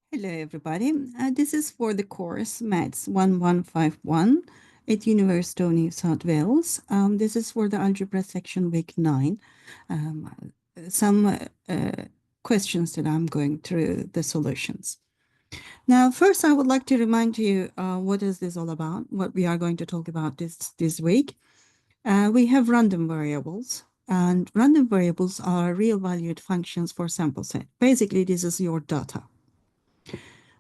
Hello, everybody. This is for the course MATH1151 at University of New South Wales. This is for the algebra section week 9. Some questions that I'm going through the solutions. Now, first, I would like to remind you what is this all about, what we are going to talk about this week. We have random variables, and random variables are real valued functions for sample set. Basically, this is your data.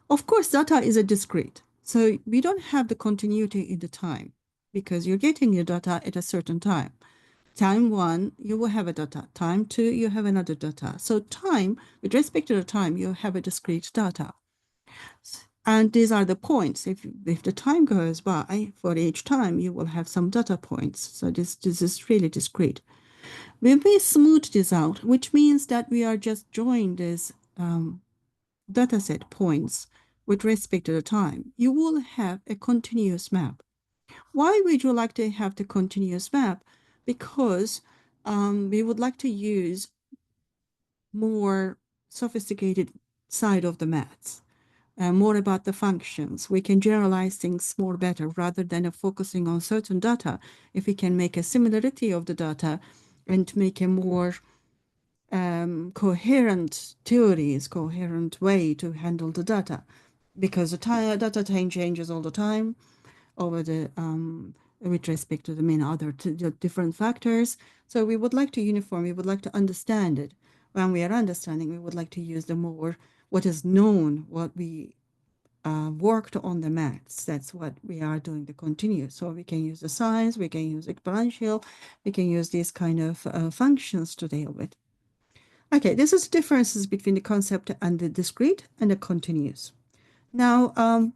Of course, data is a discrete. So we don't have the continuity in the time because you're getting your data at a certain time. Time 1, you will have a data. Time 2, you have another data. So time, with respect to the time, you have a discrete data. And these are the points. If the time goes by, for each time, you will have some data points. So this is really discrete. When we smooth this out, which means that we are just drawing these data set points with respect to the time, you will have a continuous map. Why would you like to have the continuous map? Because we would like to use more sophisticated side of the maths, more about the functions. We can generalize things more better rather than focusing on certain data. If we can make a similarity of the data and make a more coherent theories, coherent way to handle the data, because the data changes all the time over the with respect to the many other different factors. So we would like to uniform, we would like to understand it. When we are understanding, we would like to use the more what is known, what we worked on the maths. That's what we are doing, the continuous. So we can use the signs, we can use exponential, we can use these kind of functions to deal with. Okay, this is the differences between the concept and the discrete and the continuous. Now,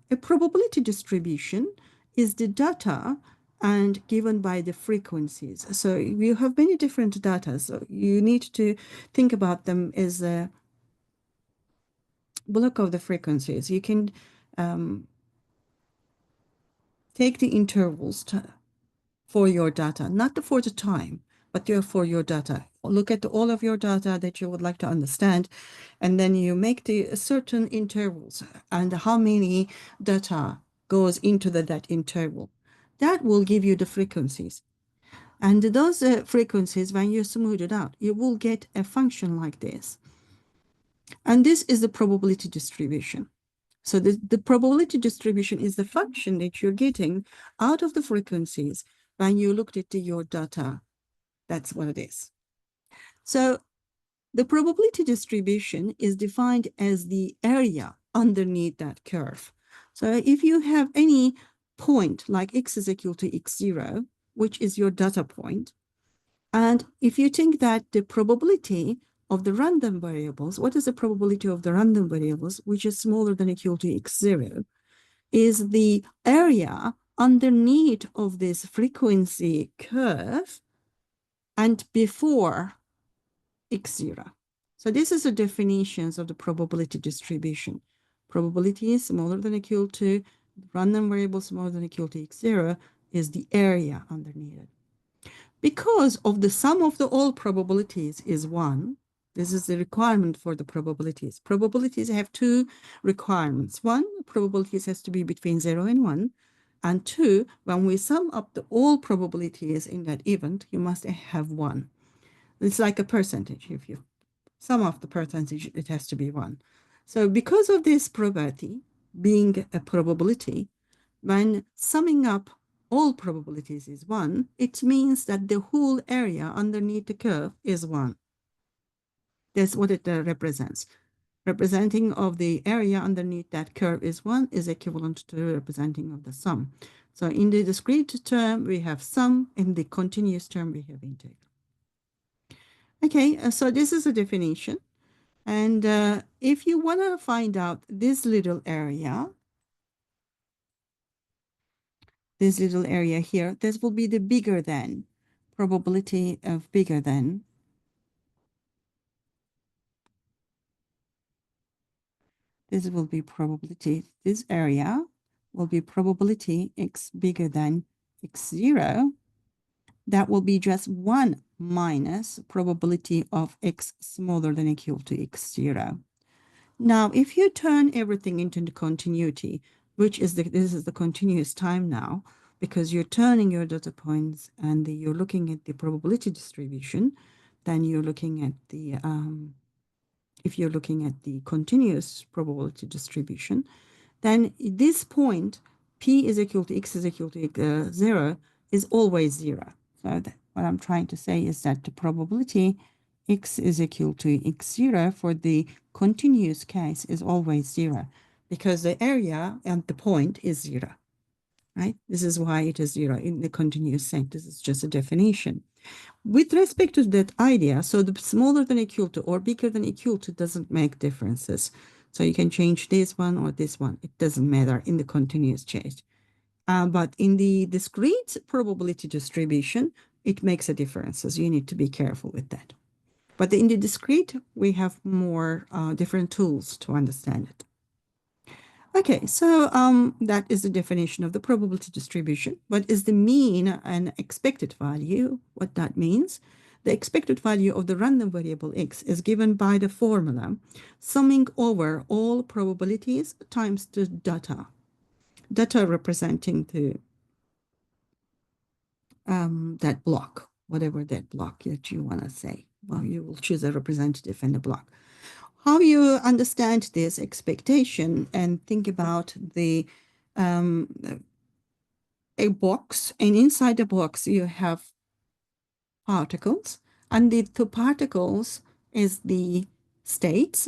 a probability distribution is the data and given by the frequencies. So you have many different data. So you need to think about them as a block of the frequencies. You can take the intervals for your data, not for the time, but for your data. Look at all of your data that you would like to understand, and then you make the certain intervals and how many data goes into that interval. That will give you the frequencies. And those frequencies, when you smooth it out, you will get a function like this. And this is the probability distribution. So the probability distribution is the function that you're getting out of the frequencies when you looked at your data. That's what it is. So the probability distribution is defined as the area underneath that curve. So if you have any point like x is equal to x0, which is your data point, and if you think that the probability of the random variables, what is the probability of the random variables, which is smaller than or equal to x0, is the area underneath of this frequency curve and before x0. So this is the definitions of the probability distribution. Probability is smaller than or equal to random variable smaller than or equal to x0 is the area underneath it. Because of the sum of the all probabilities is 1, this is the requirement for the probabilities. Probabilities have two requirements. One, probabilities has to be between 0 and 1. And 2, when we sum up the all probabilities in that event, you must have 1. It's like a percentage. If you sum up the percentage, it has to be 1. So because of this probability being a probability, when summing up all probabilities is 1, it means that the whole area underneath the curve is 1. That's what it represents. Representing of the area underneath that curve is 1 is equivalent to representing of the sum. So in the discrete term, we have sum. In the continuous term, we have integral. Okay, so this is a definition. And if you want to find out this little area here, this will be the bigger than, probability of bigger than. This will be probability, this area will be probability x bigger than x0. That will be just 1 minus probability of x smaller than or equal to x0. Now, if you turn everything into the continuity, which is this is the continuous time now, because you're turning your data points and you're looking at the probability distribution, then you're looking at the if you're looking at the continuous probability distribution, then this point, P is equal to X is equal to 0, is always 0. So what I'm trying to say is that the probability X is equal to X0 for the continuous case is always 0, because the area and the point is 0, right? This is why it is 0 in the continuous sense. This is just a definition. With respect to that idea, so the smaller than equal to or bigger than equal to doesn't make differences. So you can change this one or this one. It doesn't matter in the continuous change. But in the discrete probability distribution, it makes a difference. So you need to be careful with that. But in the discrete, we have more different tools to understand it. Okay, so that is the definition of the probability distribution. What is the mean and expected value? What that means? The expected value of the random variable x is given by the formula summing over all probabilities times the data. Data representing the that block, whatever that block that you want to say. Well, you will choose a representative in the block. How you understand this expectation and think about the a box, and inside the box you have particles, and the two particles is the states,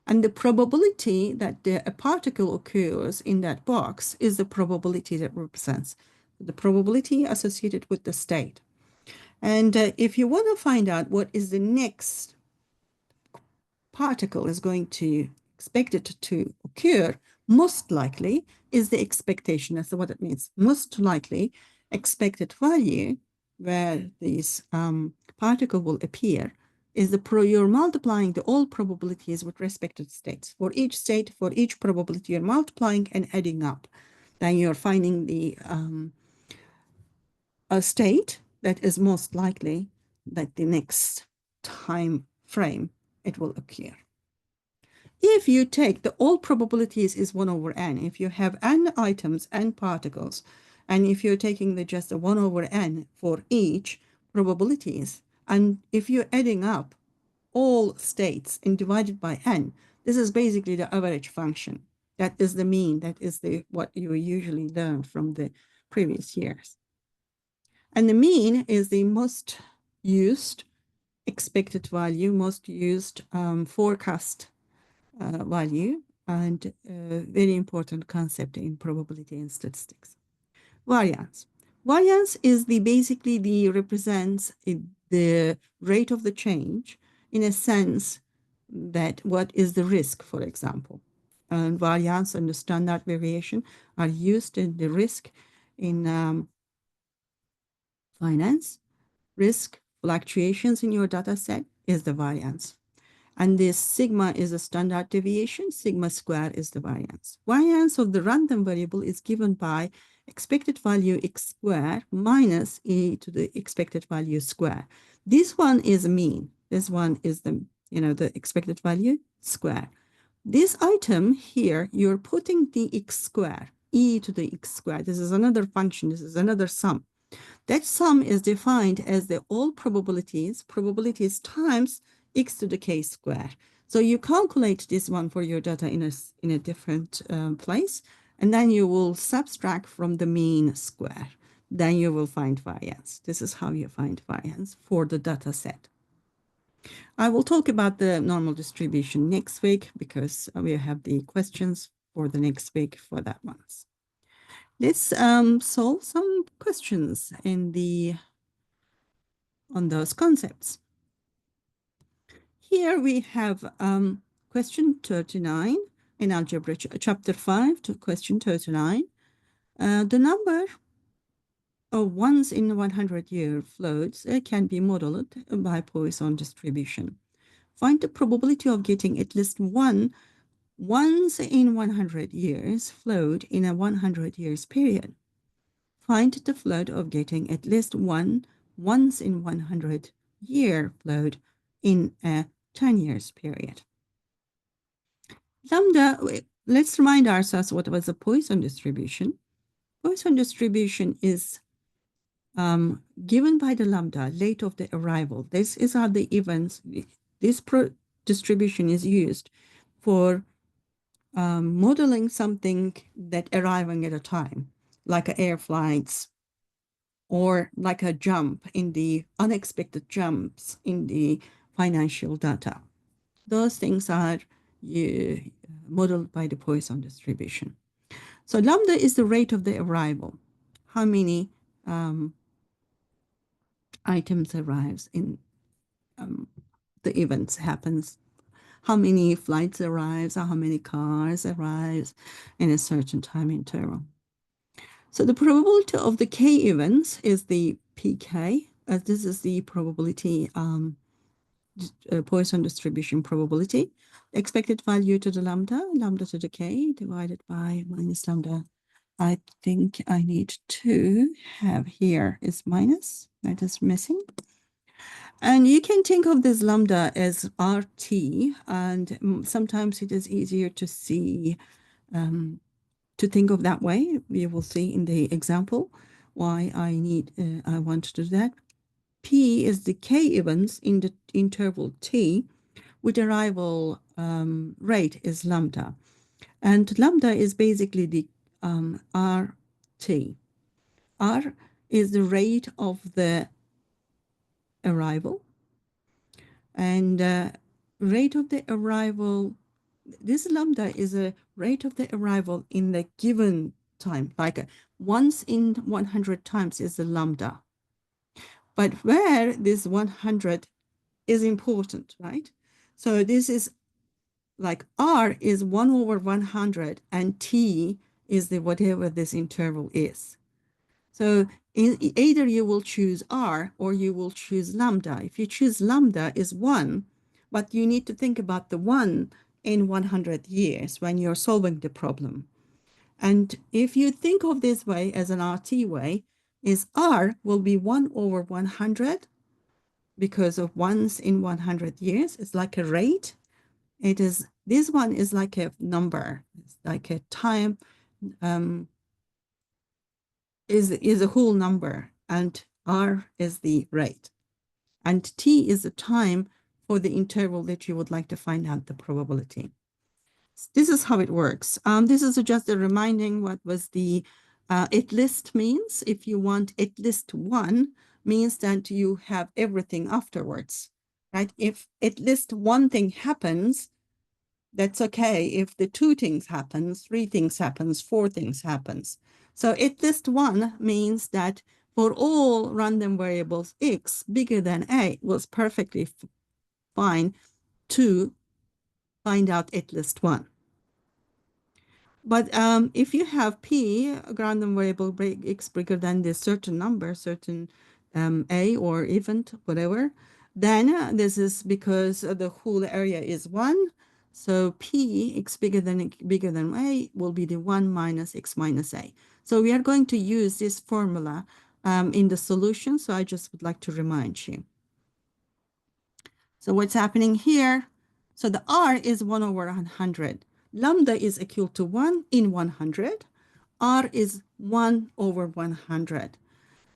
and the probability that a particle occurs in that box is the probability that represents the probability associated with the state. And if you want to find out what is the next particle is going to expect it to occur, most likely is the expectation. That's what it means. Most likely expected value where this particle will appear is you're multiplying the all probabilities with respect to states. For each state, for each probability, you're multiplying and adding up. Then you're finding the a state that is most likely that the next time frame it will occur. If you take the all probabilities is 1 over n, if you have n items, n particles, and if you're taking just the 1 over n for each probabilities, and if you're adding up all states and divided by n, this is basically the average function. That is the mean. That is what you usually learn from the previous years. And the mean is the most used expected value, most used forecast value, and very important concept in probability and statistics. Variance. Variance is basically represents the rate of the change in a sense that what is the risk, for example. And variance and the standard variation are used in the risk in finance. Risk fluctuations in your data set is the variance. And this sigma is a standard deviation, sigma square is the variance. Variance of the random variable is given by expected value x square minus e to the expected value square. This one is mean. This one is the expected value square. This item here, you're putting the x square, e to the x square. This is another function. This is another sum. That sum is defined as the all probabilities times x to the k square. So you calculate this one for your data in a different place, and then you will subtract from the mean square. Then you will find variance. This is how you find variance for the data set. I will talk about the normal distribution next week because we have the questions for the next week for that ones. Let's solve some questions on those concepts. Here we have question 39 in algebra chapter 5 to question 39. The number of once in 100-year floats can be modeled by Poisson distribution. Find the probability of getting at least one once in 100 years float in a 100 years period. Find the float of getting at least one once in 100-year float in a 10 years period. Lambda, let's remind ourselves what was a Poisson distribution. Poisson distribution is given by the lambda, rate of the arrival. This is how the events, this distribution is used for modeling something that arriving at a time, like air flights or like a jump in the unexpected jumps in the financial data. Those things are modeled by the Poisson distribution. So lambda is the rate of the arrival. How many items arrives in the events happens, how many flights arrives, or how many cars arrives in a certain time interval. So the probability of the k events is the pk, as this is the probability Poisson distribution probability. Expected value to the lambda, lambda to the k divided by minus lambda. I think I need to have here is minus, that is missing. And you can think of this lambda as RT, and sometimes it is easier to see, to think of that way. We will see in the example why I want to do that. P is the k events in the interval t, with arrival rate is lambda. And lambda is basically the RT. R is the rate of the arrival. And rate of the arrival, this lambda is a rate of the arrival in the given time, like once in 100 times is the lambda. But where this 100 is important, right? So this is like R is 1 over 100 and T is the whatever this interval is. So either you will choose R or you will choose lambda. If you choose lambda is 1, but you need to think about the 1 in 100 years when you're solving the problem. And if you think of this way as an RT way, is R will be 1 over 100 because of once in 100 years. It's like a rate. It is, this one is like a number. It's like a time, is a whole number, and R is the rate. And T is the time for the interval that you would like to find out the probability. This is how it works. This is just a reminding what was the at least means. If you want at least 1, means that you have everything afterwards, right? If at least one thing happens, that's okay. If the 2 things happens, 3 things happens, 4 things happens. So at least 1 means that for all random variables x bigger than a was perfectly fine to find out at least 1. But if you have p, a random variable x bigger than this certain number, certain a or event, whatever, then this is because the whole area is 1. So p x bigger than a will be the 1 minus x minus a. So we are going to use this formula in the solution. So I just would like to remind you. So what's happening here? So the R is 1 over 100. Lambda is equal to 1 in 100. R is 1 over 100.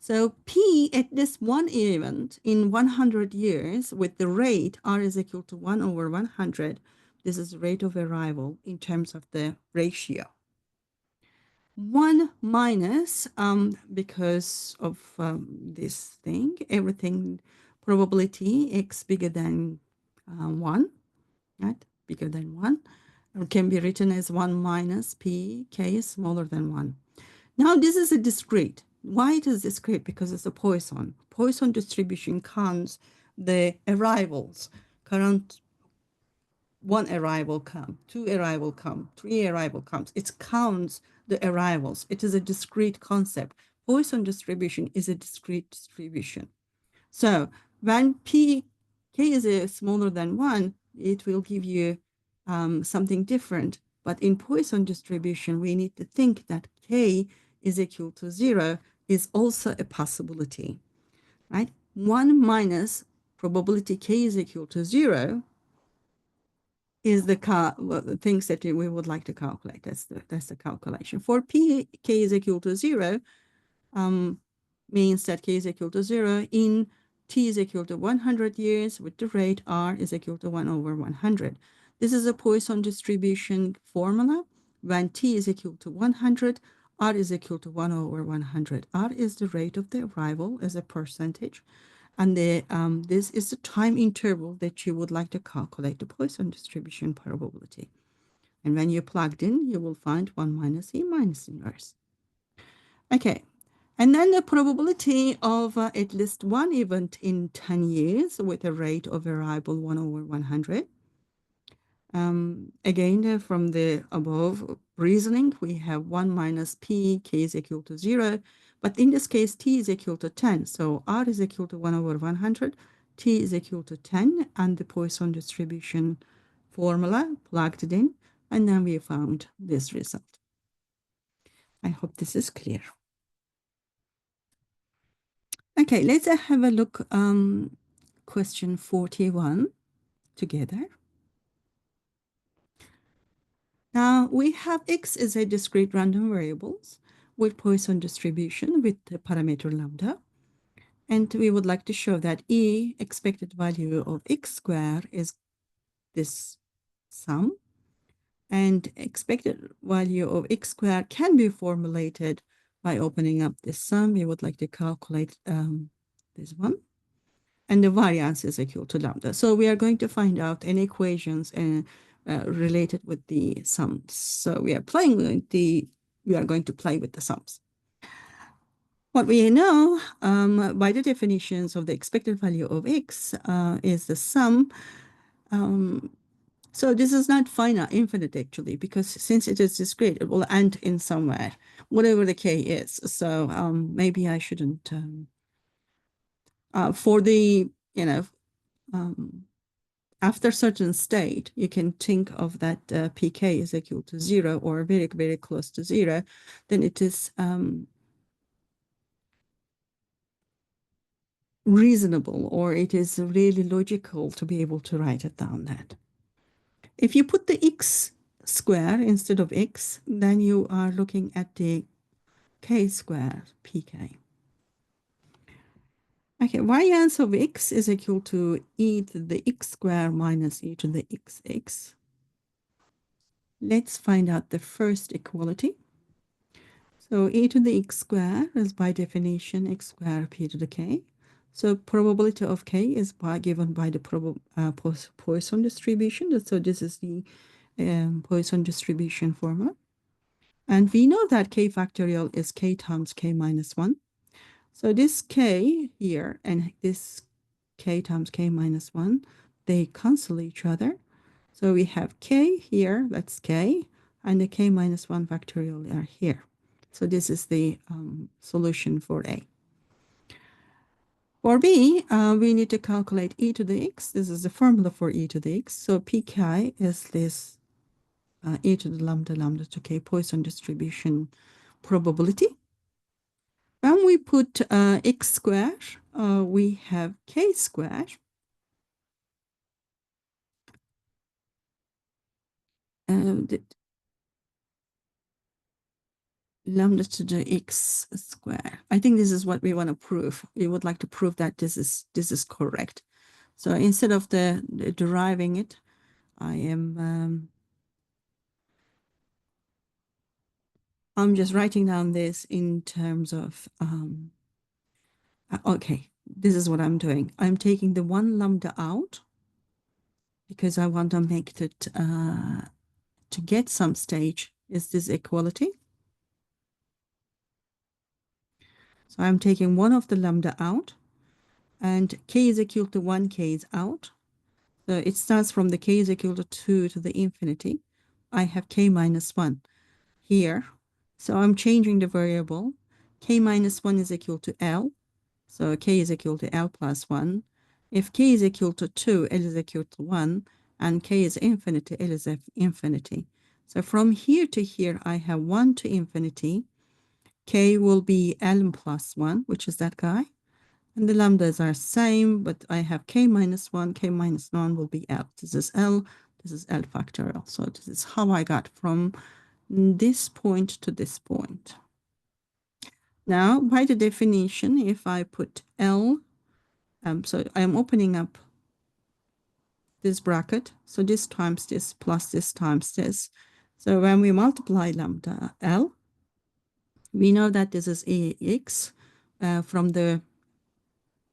So P at this one event in 100 years with the rate R is equal to 1 over 100. This is rate of arrival in terms of the ratio. 1 minus, because of this thing, everything probability x bigger than 1, right? Bigger than 1. It can be written as 1 minus p, k is smaller than 1. Now this is a discrete. Why it is discrete? Because it's a Poisson. Poisson distribution counts the arrivals. Current 1 arrival come, 2 arrival come, 3 arrival comes. It counts the arrivals. It is a discrete concept. Poisson distribution is a discrete distribution. So when k is smaller than 1, it will give you something different. But in Poisson distribution, we need to think that k is equal to 0 is also a possibility, right? 1 minus probability k is equal to 0 is the things that we would like to calculate. That's the calculation. For p k is equal to 0, means that k is equal to 0 in t is equal to 100 years with the rate r is equal to 1 over 100. This is a Poisson distribution formula. When t is equal to 100, r is equal to 1 over 100. R is the rate of the arrival as a percentage. And this is the time interval that you would like to calculate the Poisson distribution probability. And when you plugged in, you will find 1 minus e minus inverse. Okay, and then the probability of at least one event in 10 years with a rate of arrival 1 over 100. Again, from the above reasoning, we have 1 minus p, k is equal to 0. But in this case, t is equal to 10. So r is equal to 1 over 100. T is equal to 10. And the Poisson distribution formula plugged it in. And then we found this result. I hope this is clear. Okay, let's have a look question 41 together. Now we have x is a discrete random variables with Poisson distribution with the parameter lambda. And we would like to show that E expected value of x squared is this sum. And expected value of x squared can be formulated by opening up this sum. We would like to calculate this one. And the variance is equal to lambda. So we are going to find out any equations related with the sums. So we are going to play with the sums. What we know by the definitions of the expected value of x is the sum. So this is not finite, infinite actually, because since it is discrete, it will end in somewhere, whatever the k is. So maybe I shouldn't, for the, after certain state, you can think of that pk is equal to 0 or very, very close to 0, then it is reasonable, or it is really logical to be able to write it down that. If you put the x square instead of x, then you are looking at the k square pk. Okay, variance of x is equal to e to the x square minus e to the xx. Let's find out the first equality. So e to the x square is by definition x square p to the k. So probability of k is given by the Poisson distribution. So this is the Poisson distribution formula. And we know that k factorial is k times k minus 1. So this k here and this k times k minus 1, they cancel each other. So we have k here, that's k, and the k minus 1 factorial are here. So this is the solution for A. For B, we need to calculate e to the x. This is the formula for e to the x. So pk is this e to the lambda to k Poisson distribution probability. When we put x squared, we have k squared. Lambda to the x square. I think this is what we want to prove. We would like to prove that this is correct. So instead of the deriving it, I am I'm just writing down this in terms of okay, this is what I'm doing. I'm taking the one lambda out because I want to make it to get some stage is this equality. So I'm taking one of the lambda out, and k is equal to 1, k is out. So it starts from the k is equal to 2 to the infinity. I have k minus 1 here. So I'm changing the variable. K minus 1 is equal to L. So k is equal to L plus 1. If k is equal to 2, L is equal to 1. And k is infinity, L is infinity. So from here to here, I have 1 to infinity. K will be L plus 1, which is that guy. And the lambdas are same, but I have k minus 1, k minus 1 will be L. This is L This is L factorial. So this is how I got from this point to this point. Now, by the definition, if I put L, so I'm opening up this bracket. So this times this plus this times this. So when we multiply lambda L, we know that this is AX from the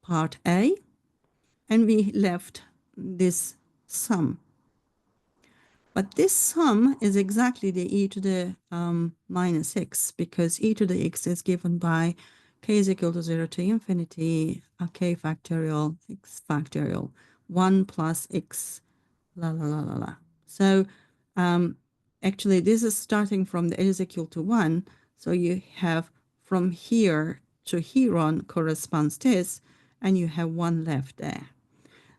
part A, and we left this sum. But this sum is exactly the e to the minus x, because e to the x is given by k is equal to 0 to infinity, k factorial, x factorial, 1 plus x, la, la, la, la, la. So actually, this is starting from the is equal to 1. So you have from here to here on corresponds this, and you have 1 left there.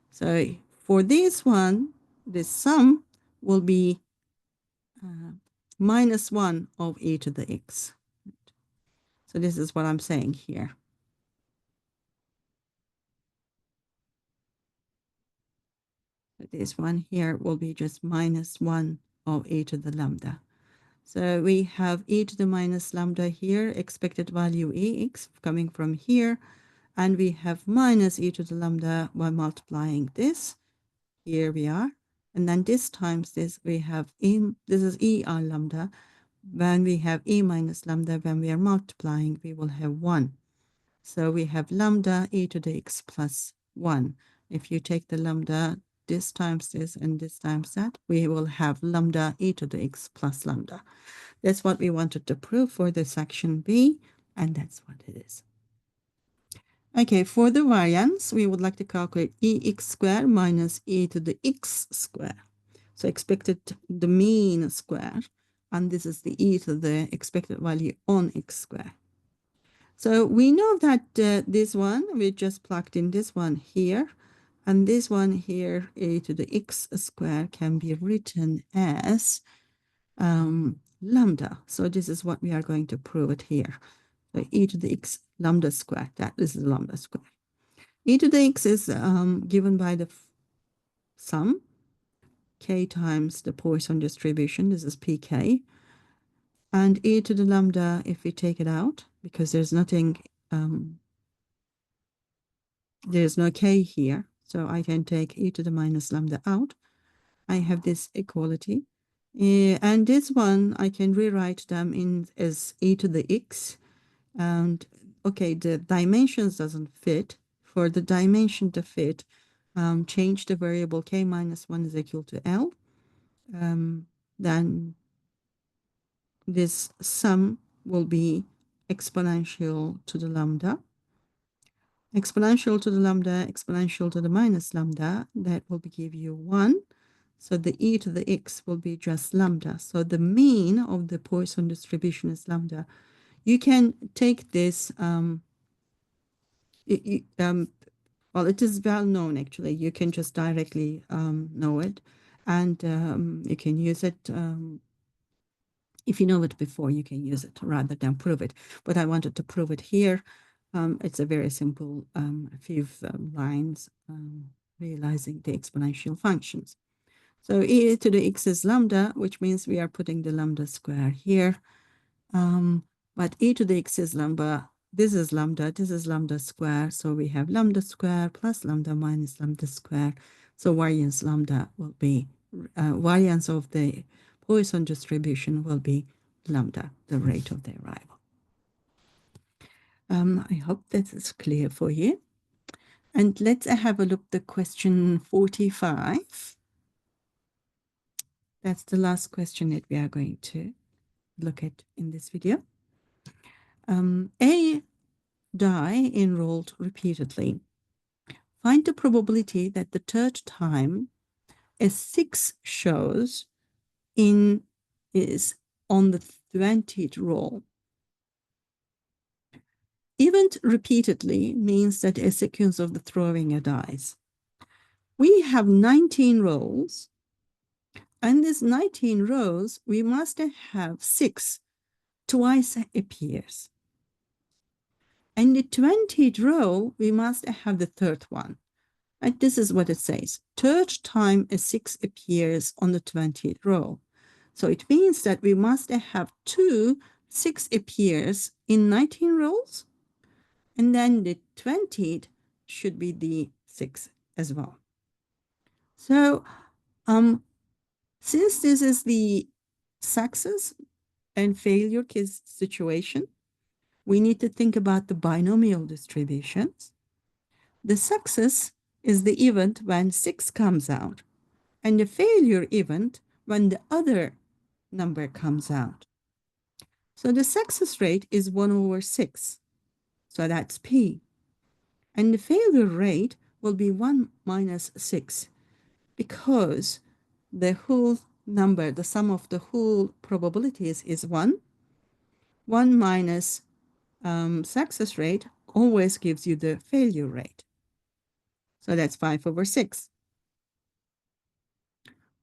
So for this one, the sum will be minus 1 of e to the x. So this is what I'm saying here. This one here will be just minus 1 of e to the lambda. So we have e to the minus lambda here, expected value ax coming from here, and we have minus e to the lambda by multiplying this. Here we are. And then this times this, we have e, this is e r lambda. When we have e minus lambda, when we are multiplying, we will have 1. So we have lambda e to the x plus 1. If you take the lambda, this times this and this times that, we will have lambda e to the x plus lambda. That's what we wanted to prove for the section B, and that's what it is. Okay, for the variance, we would like to calculate ex squared minus e to the x squared. So expected the mean square, and this is the e to the expected value on x squared. So we know that this one, we just plugged in this one here, and this one here, e to the x squared, can be written as lambda. So this is what we are going to prove it here. So e to the x lambda squared, this is lambda squared. E to the x is given by the sum, k times the Poisson distribution, this is pk. And e to the lambda, if we take it out, because there's nothing, there's no k here, so I can take e to the minus lambda out. I have this equality. And this one, I can rewrite them in as e to the x. And okay, the dimensions doesn't fit. For the dimension to fit, change the variable k minus 1 is equal to L. Then this sum will be exponential to the lambda. Exponential to the lambda, exponential to the minus lambda, that will give you 1. So the e to the x will be just lambda. So the mean of the Poisson distribution is lambda. You can take this, well, it is well known actually. You can just directly know it, and you can use it. If you know it before, you can use it rather than prove it. But I wanted to prove it here. It's a very simple few lines realizing the exponential functions. So e to the x is lambda, which means we are putting the lambda square here. But e to the x is lambda. This is lambda square. So we have lambda square plus lambda minus lambda square. So variance lambda will be, variance of the Poisson distribution will be lambda, the rate of the arrival. I hope that is clear for you. And let's have a look at the question 45. That's the last question that we are going to look at in this video. A die enrolled repeatedly. Find the probability that the third time a 6 shows in is on the 20th roll. Event repeatedly means that a sequence of the throwing a dice. We have 19 rolls, and these 19 rows, we must have 6 twice appears. And the 20th row, we must have the third one. Right? This is what it says. Third time a 6 appears on the 20th row. So it means that we must have 6 appears in 19 rows, and then the 20th should be the 6 as well. So since this is the success and failure case situation, we need to think about the binomial distributions. The success is the event when 6 comes out, and the failure event when the other number comes out. So the success rate is 1 over 6. So that's P. And the failure rate will be 1 minus 6, because the whole number, the sum of the whole probabilities is 1. 1 minus success rate always gives you the failure rate. So that's 5 over 6.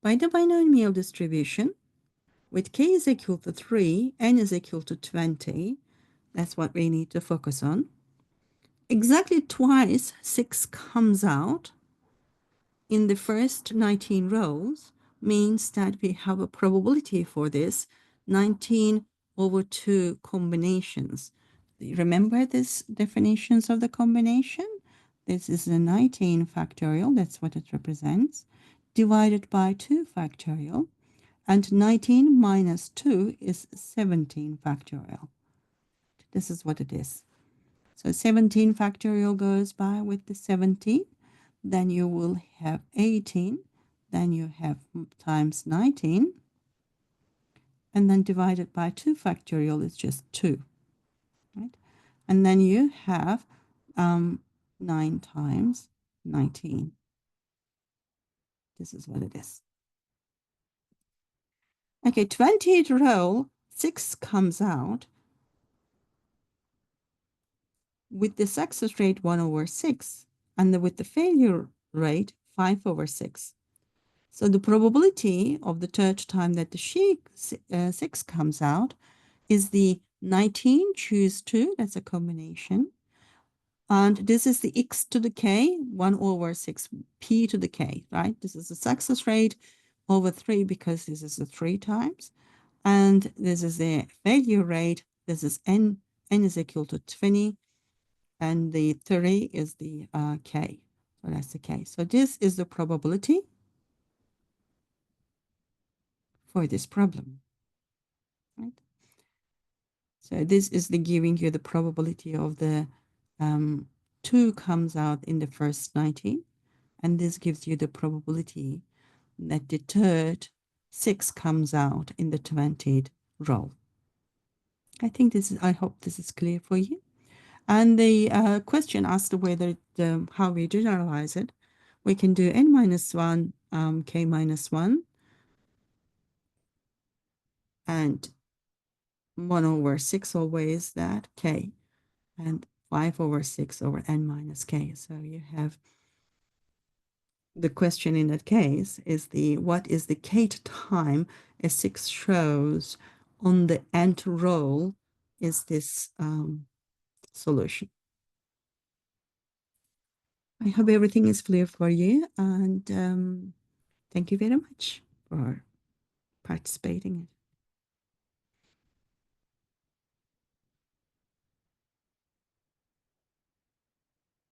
By the binomial distribution, with k is equal to 3, n is equal to 20, that's what we need to focus on. Exactly twice 6 comes out in the first 19 rows means that we have a probability for this 19 over 2 combinations. Remember these definitions of the combination? This is the 19 factorial, that's what it represents, divided by 2 factorial, and 19 minus 2 is 17 factorial. This is what it is. So 17 factorial goes by with the 17, then you will have 18, then you have times 19, and then divided by 2 factorial is just 2, right? And then you have 9 times 19. This is what it is. Okay, 20th row, 6 comes out with the success rate 1 over 6, and with the failure rate 5 over 6. So the probability of the third time that the 6 comes out is the 19 choose 2, that's a combination. And this is the x to the k, 1 over 6 p to the k, right? This is the success rate over 3 because this is the 3 times. And this is the failure rate. This is n is equal to 20. And the 3 is the k. So that's the k. So this is the probability for this problem, right? So this is the giving you the probability of the 2 comes out in the first 19, and this gives you the probability that the third 6 comes out in the 20th row. I hope this is clear for you. And the question asked whether how we generalize it. We can do n minus 1, k minus 1, and 1 over 6 always that k, and 5 over 6 over n minus k. So you have the question in that case is what is the kth time a 6 shows on the nth row is this solution. I hope everything is clear for you, and thank you very much for participating.